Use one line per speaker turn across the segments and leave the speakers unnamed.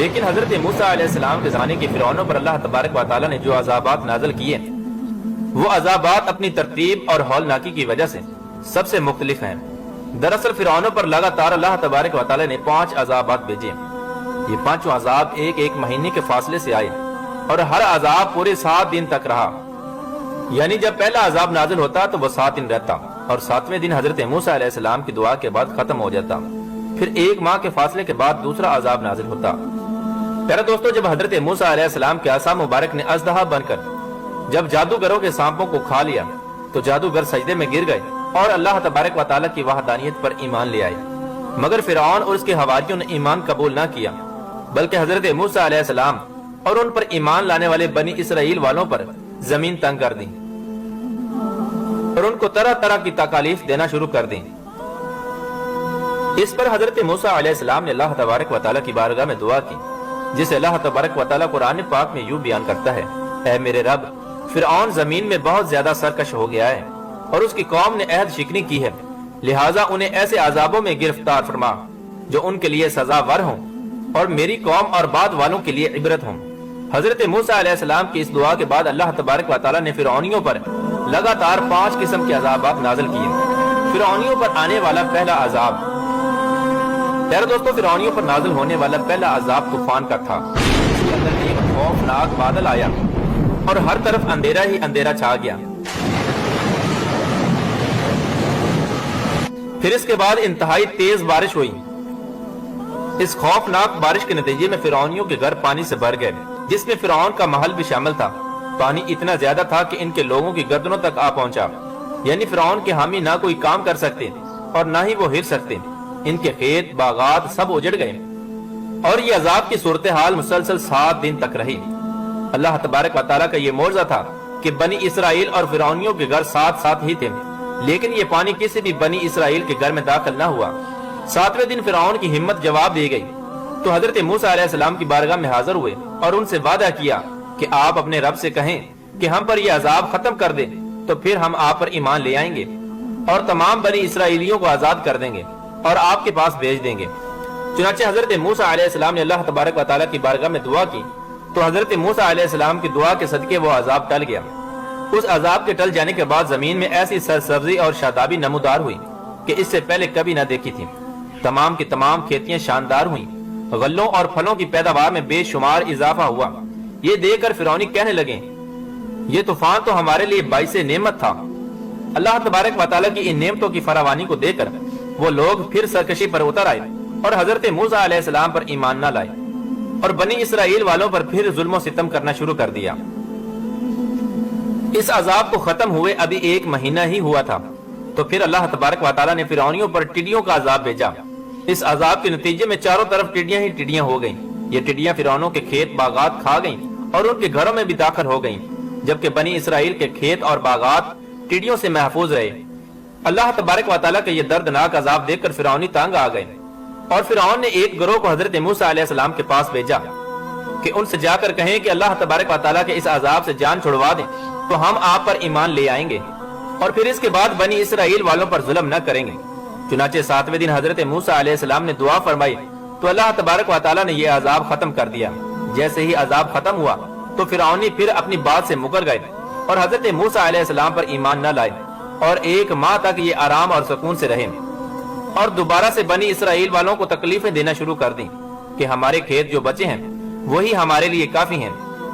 لیکن حضرت موسیٰ علیہ السلام کے زمانے کے فرعونوں پر اللہ تبارک و تعالیٰ نے جو عذابات نازل کیے وہ عذابات اپنی ترتیب اور ہولناکی کی وجہ سے سب سے مختلف ہیں۔ دراصل فرعونوں پر لگاتار اللہ تبارک و تعالیٰ نے 5 عذابات بھیجے۔ یہ 5 عذاب ایک ایک مہینے کے فاصلے سے آئے اور ہر عذاب پورے 7 دن تک رہا، یعنی جب پہلا عذاب نازل ہوتا تو وہ 7 دن رہتا اور 7ویں دن حضرت موسیٰ علیہ السلام کی دعا کے بعد ختم ہو جاتا، پھر 1 ماہ کے فاصلے کے بعد دوسرا عذاب نازل ہوتا۔ پیارے دوستو، جب حضرت موسیٰ علیہ السلام کے عصا مبارک نے اژدہا بن کر جب جادوگروں کے سانپوں کو کھا لیا تو جادوگر سجدے میں گر گئے اور اللہ تبارک و تعالیٰ کی وحدانیت پر ایمان لے آئے، مگر فرعون اور اس کے حواریوں نے ایمان قبول نہ کیا، بلکہ حضرت موسیٰ علیہ السلام اور ان پر ایمان لانے والے بنی اسرائیل والوں پر زمین تنگ کر دی اور ان کو طرح طرح کی تکالیف دینا شروع کر دی۔ اس پر حضرت موسیٰ علیہ السلام نے اللہ تبارک و تعالیٰ کی بارگاہ میں دعا کی، جسے اللہ تبارک و تعالیٰ قرآن پاک میں یوں بیان کرتا ہے: اے میرے رب، فرعون زمین میں بہت زیادہ سرکش ہو گیا ہے اور اس کی قوم نے عہد شکنی کی ہے، لہٰذا انہیں ایسے عذابوں میں گرفتار فرما جو ان کے لیے سزاور ہوں اور میری قوم اور بعد والوں کے لیے عبرت ہوں۔ حضرت موسیٰ علیہ السلام کی اس دعا کے بعد اللہ تبارک و تعالیٰ نے فرعونیوں پر لگاتار 5 قسم کے عذابات نازل کیے۔ فرعونیوں پر آنے والا پہلا عذاب، پیارے دوستو، فرعونیوں پر نازل ہونے والا پہلا عذاب طوفان کا تھا۔ اس کے اندر ایک خوفناک بادل آیا اور ہر طرف اندھیرا ہی اندھیرا چھا گیا۔ پھر اس کے بعد انتہائی تیز بارش ہوئی۔ اس خوفناک بارش کے نتیجے میں فرعونیوں کے گھر پانی سے بھر گئے، جس میں فرعون کا محل بھی شامل تھا۔ پانی اتنا زیادہ تھا کہ ان کے لوگوں کی گردنوں تک آ پہنچا، یعنی فرعون کے حامی نہ کوئی کام کر سکتے اور نہ ہی وہ ہل سکتے۔ ان کے کھیت باغات سب اجڑ گئے اور یہ عذاب کی صورتحال مسلسل 7 دن تک رہی۔ اللہ تبارک و تعالیٰ کا یہ معجزہ تھا کہ بنی اسرائیل اور فرعونیوں کے گھر ساتھ ساتھ ہی تھے، لیکن یہ پانی کسی بھی بنی اسرائیل کے گھر میں داخل نہ ہوا۔ 7ویں دن فرعون کی ہمت جواب دی گئی تو حضرت موسیٰ علیہ السلام کی بارگاہ میں حاضر ہوئے اور ان سے وعدہ کیا کہ آپ اپنے رب سے کہیں کہ ہم پر یہ عذاب ختم کر دیں تو پھر ہم آپ پر ایمان لے آئیں گے اور تمام بنی اسرائیلیوں کو آزاد کر دیں گے اور آپ کے پاس بھیج دیں گے۔ چنانچہ حضرت موسیٰ علیہ السلام نے اللہ تبارک و تعالیٰ کی بارگاہ میں دعا کی تو حضرت موسیٰ علیہ السلام کی دعا کے صدقے وہ عذاب ٹل گیا۔ اس عذاب کے ٹل جانے کے بعد زمین میں ایسی سرسبزی اور شادابی نمودار ہوئی کہ اس سے پہلے کبھی نہ دیکھی تھی۔ تمام کی تمام کھیتیاں شاندار ہوئیں، غلوں اور پھلوں کی پیداوار میں بے شمار اضافہ ہوا۔ یہ دیکھ کر فرعونی کہنے لگے، یہ طوفان تو ہمارے لیے باعث نعمت تھا۔ اللہ تبارک و تعالیٰ کی ان نعمتوں کی فراوانی کو دیکھ کر وہ لوگ پھر سرکشی پر اتر آئے اور حضرت موسیٰ علیہ السلام پر ایمان نہ لائے اور بنی اسرائیل والوں پر پھر ظلم و ستم کرنا شروع کر دیا۔ اس عذاب کو ختم ہوئے ابھی 1 مہینہ ہی ہوا تھا تو پھر اللہ تبارک و تعالیٰ نے فرعونیوں پر ٹڈیوں کا عذاب بھیجا۔ اس عذاب کے نتیجے میں چاروں طرف ٹڈیاں ہی ٹڈیاں ہو گئیں۔ یہ ٹڈیاں فرعونوں کے کھیت باغات کھا گئیں اور ان کے گھروں میں بھی داخل ہو گئیں، جبکہ بنی اسرائیل کے کھیت اور باغات ٹڈیوں سے محفوظ رہے۔ اللہ تبارک و تعالیٰ کا یہ دردناک عذاب دیکھ کر فرعونی تنگ آ گئے اور فرعون نے ایک گروہ کو حضرت موسیٰ علیہ السلام کے پاس بھیجا کہ ان سے جا کر کہیں کہ اللہ تبارک و تعالیٰ کے اس عذاب سے جان چھڑوا دیں تو ہم آپ پر ایمان لے آئیں گے اور پھر اس کے بعد بنی اسرائیل والوں پر ظلم نہ کریں گے۔ چنانچہ 7ویں دن حضرت موسیٰ علیہ السلام نے دعا فرمائی تو اللہ تبارک و تعالیٰ نے یہ عذاب ختم کر دیا۔ جیسے ہی عذاب ختم ہوا تو فرعونی پھر اپنی بات سے مکر گئے اور حضرت موسیٰ علیہ السلام پر ایمان نہ لائے اور 1 ماہ تک یہ آرام اور سکون سے رہے اور دوبارہ سے بنی اسرائیل والوں کو تکلیفیں دینا شروع کر دیں کہ ہمارے کھیت جو بچے ہیں وہی ہمارے لیے کافی ہیں۔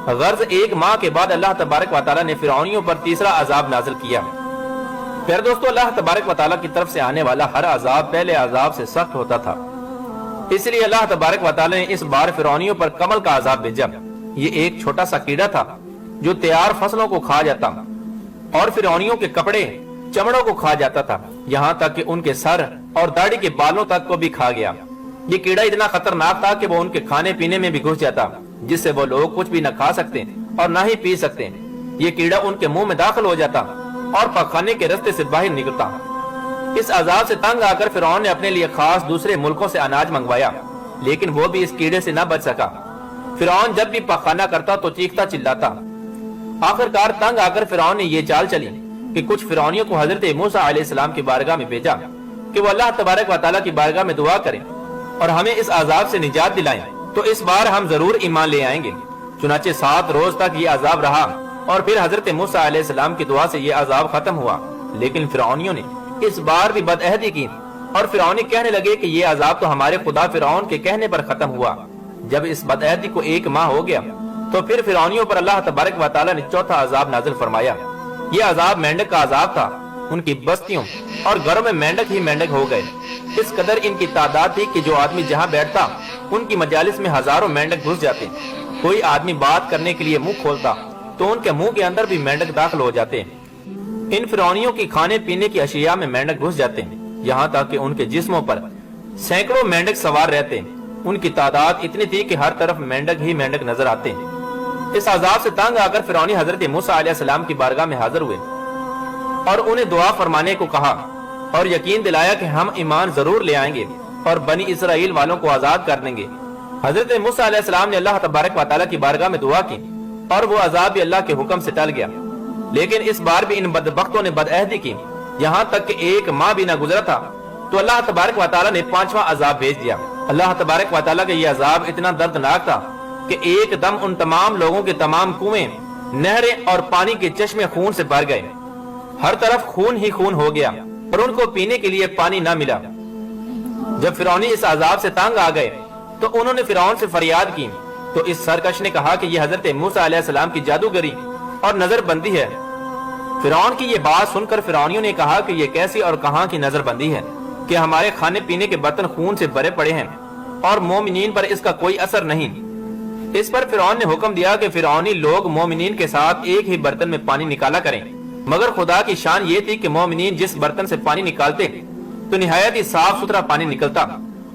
غرض 1 ماہ کے بعد اللہ تبارک و تعالیٰ نے فرعونیوں پر تیسرا عذاب نازل کیا۔ پھر دوستو، اللہ تبارک و تعالیٰ کی طرف سے آنے والا ہر عذاب پہلے عذاب سے سخت ہوتا تھا، اس لیے اللہ تبارک و تعالیٰ نے اس بار فرعونیوں پر کمل کا عذاب بھیجا۔ یہ ایک چھوٹا سا کیڑا تھا جو تیار فصلوں کو کھا جاتا اور فرعونیوں کے کپڑے چمڑوں کو کھا جاتا تھا، یہاں تک کہ ان کے سر اور داڑھی کے بالوں تک کو بھی کھا گیا۔ یہ کیڑا اتنا خطرناک تھا کہ وہ ان کے کھانے پینے میں بھی گھس جاتا، جس سے وہ لوگ کچھ بھی نہ کھا سکتے اور نہ ہی پی سکتے۔ یہ کیڑا ان کے منہ میں داخل ہو جاتا اور پخانے کے رستے سے باہر نکلتا۔ اس عذاب سے تنگ آ کر فرعون نے اپنے لیے خاص دوسرے ملکوں سے اناج منگوایا، لیکن وہ بھی اس کیڑے سے نہ بچ سکا۔ فرعون جب بھی پخانہ کرتا تو چیختا چلاتا۔ آخرکار تنگ آ کر فرعون نے یہ چال چلی کہ کچھ فرعونیوں کو حضرت موسیٰ علیہ السلام کی بارگاہ میں بھیجا کہ وہ اللہ تبارک و تعالیٰ کی بارگاہ میں دعا کریں اور ہمیں اس عذاب سے نجات دلائیں تو اس بار ہم ضرور ایمان لے آئیں گے۔ چنانچہ 7 روز تک یہ عذاب رہا اور پھر حضرت موسیٰ علیہ السلام کی دعا سے یہ عذاب ختم ہوا، لیکن فرعونیوں نے اس بار بھی بدعہدی کی اور فرعونی کہنے لگے کہ یہ عذاب تو ہمارے خدا فرعون کے کہنے پر ختم ہوا۔ جب اس بدعہدی کو 1 ماہ ہو گیا تو پھر فرعونیوں پر اللہ تبارک و تعالیٰ نے چوتھا عذاب نازل فرمایا۔ یہ عذاب مینڈک کا عذاب تھا۔ ان کی بستیوں اور گھروں میں مینڈک ہی مینڈک ہو گئے۔ اس قدر ان کی تعداد تھی کہ جو آدمی جہاں بیٹھتا ان کی مجالس میں ہزاروں مینڈک گھس جاتے۔ کوئی آدمی بات کرنے کے لیے منہ کھولتا تو ان کے منہ کے اندر بھی مینڈک داخل ہو جاتے۔ ان فرعونیوں کی کھانے پینے کی اشیاء میں مینڈک گھس جاتے، یہاں تک کہ ان کے جسموں پر سینکڑوں مینڈک سوار رہتے۔ ان کی تعداد اتنی تھی کہ ہر طرف مینڈک ہی مینڈک نظر آتے۔ اس عذاب سے تنگ آ کر فرعونی حضرت موسیٰ علیہ السلام کی بارگاہ میں حاضر ہوئے اور انہیں دعا فرمانے کو کہا اور یقین دلایا کہ ہم ایمان ضرور لے آئیں گے اور بنی اسرائیل والوں کو آزاد کر دیں گے۔ حضرت موسیٰ علیہ السلام نے اللہ تبارک و تعالیٰ کی بارگاہ میں دعا کی اور وہ عذاب بھی اللہ کے حکم سے ٹل گیا، لیکن اس بار بھی ان بدبختوں نے بدعہدی کی، یہاں تک کہ 1 ماہ بھی نہ گزرا تھا تو اللہ تبارک و تعالیٰ نے 5واں عذاب بھیج دیا۔ اللہ تبارک و تعالیٰ کا یہ عذاب اتنا دردناک تھا کہ ایک دم ان تمام لوگوں کے تمام کنویں، نہریں اور پانی کے چشمے خون سے بھر گئے۔ ہر طرف خون ہی خون ہو گیا اور ان کو پینے کے لیے پانی نہ ملا۔ جب فرعونی اس عذاب سے تنگ آ گئے تو انہوں نے فرعون سے فریاد کی تو اس سرکش نے کہا کہ یہ حضرت موسیٰ علیہ السلام کی جادوگری اور نظر بندی ہے۔ فرعون کی یہ بات سن کر فرعونیوں نے کہا کہ یہ کیسی اور کہاں کی نظر بندی ہے کہ ہمارے کھانے پینے کے برتن خون سے بھرے پڑے ہیں اور مومنین پر اس کا کوئی اثر نہیں۔ اس پر فرعون نے حکم دیا کہ فرعونی لوگ مومنین کے ساتھ ایک ہی برتن میں پانی نکالا کریں، مگر خدا کی شان یہ تھی کہ مومنین جس برتن سے پانی نکالتے تو نہایت ہی صاف ستھرا پانی نکلتا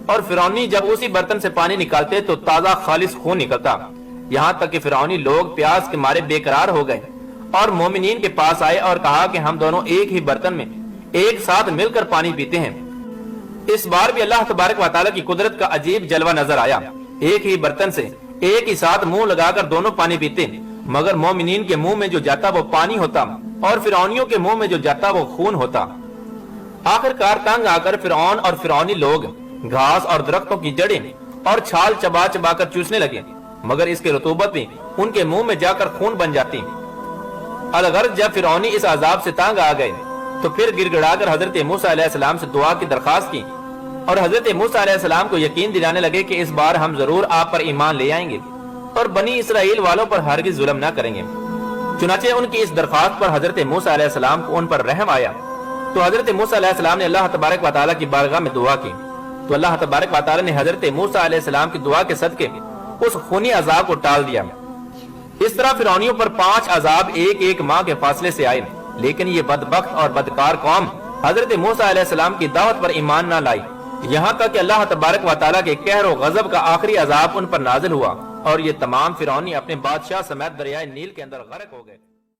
اور فرعونی جب اسی برتن سے پانی نکالتے تو تازہ خالص خون نکلتا، یہاں تک کہ فرعونی لوگ پیاس کے مارے بے قرار ہو گئے اور مومنین کے پاس آئے اور کہا کہ ہم دونوں ایک ہی برتن میں ایک ساتھ مل کر پانی پیتے ہیں۔ اس بار بھی اللہ تبارک و تعالیٰ کی قدرت کا عجیب جلوہ نظر آیا۔ ایک ہی برتن سے ایک ہی ساتھ منہ لگا کر دونوں پانی پیتے، مگر مومنین کے منہ میں جو جاتا وہ پانی ہوتا اور فرعونیوں کے منہ میں جو جاتا وہ خون ہوتا۔ آخر کار تنگ آ کر فرعون اور فرعونی لوگ گھاس اور درختوں کی جڑیں اور چھال چبا چبا کر چوسنے لگے، مگر اس کے رطوبت بھی ان کے منہ میں جا کر خون بن جاتی۔ الغرض جب فرعونی اس عذاب سے تنگ آ گئے تو پھر گر گڑا کر حضرت موسیٰ علیہ السلام سے دعا کی درخواست کی اور حضرت موسیٰ علیہ السلام کو یقین دلانے لگے کہ اس بار ہم ضرور آپ پر ایمان لے آئیں گے اور بنی اسرائیل والوں پر ہرگز ظلم نہ کریں گے۔ چنانچہ ان کی اس درخواست پر حضرت موسیٰ علیہ السلام کو ان پر رحم آیا تو حضرت موسیٰ علیہ السلام نے اللہ تبارک و تعالیٰ کی بارگاہ میں دعا کی تو اللہ تبارک و تعالیٰ نے حضرت موسیٰ علیہ السلام کی دعا کے صدقے اس خونی عذاب کو ٹال دیا۔ اس طرح فرعونیوں پر 5 عذاب ایک ایک ماہ کے فاصلے سے آئے، لیکن یہ بدبخت اور بدکار قوم حضرت موسیٰ علیہ السلام کی دعوت پر ایمان نہ لائی، یہاں تک کہ اللہ تبارک و تعالیٰ کے قہر و غضب کا آخری عذاب ان پر نازل ہوا اور یہ تمام فرعونی اپنے بادشاہ سمیت دریائے نیل کے اندر غرق ہو گئے۔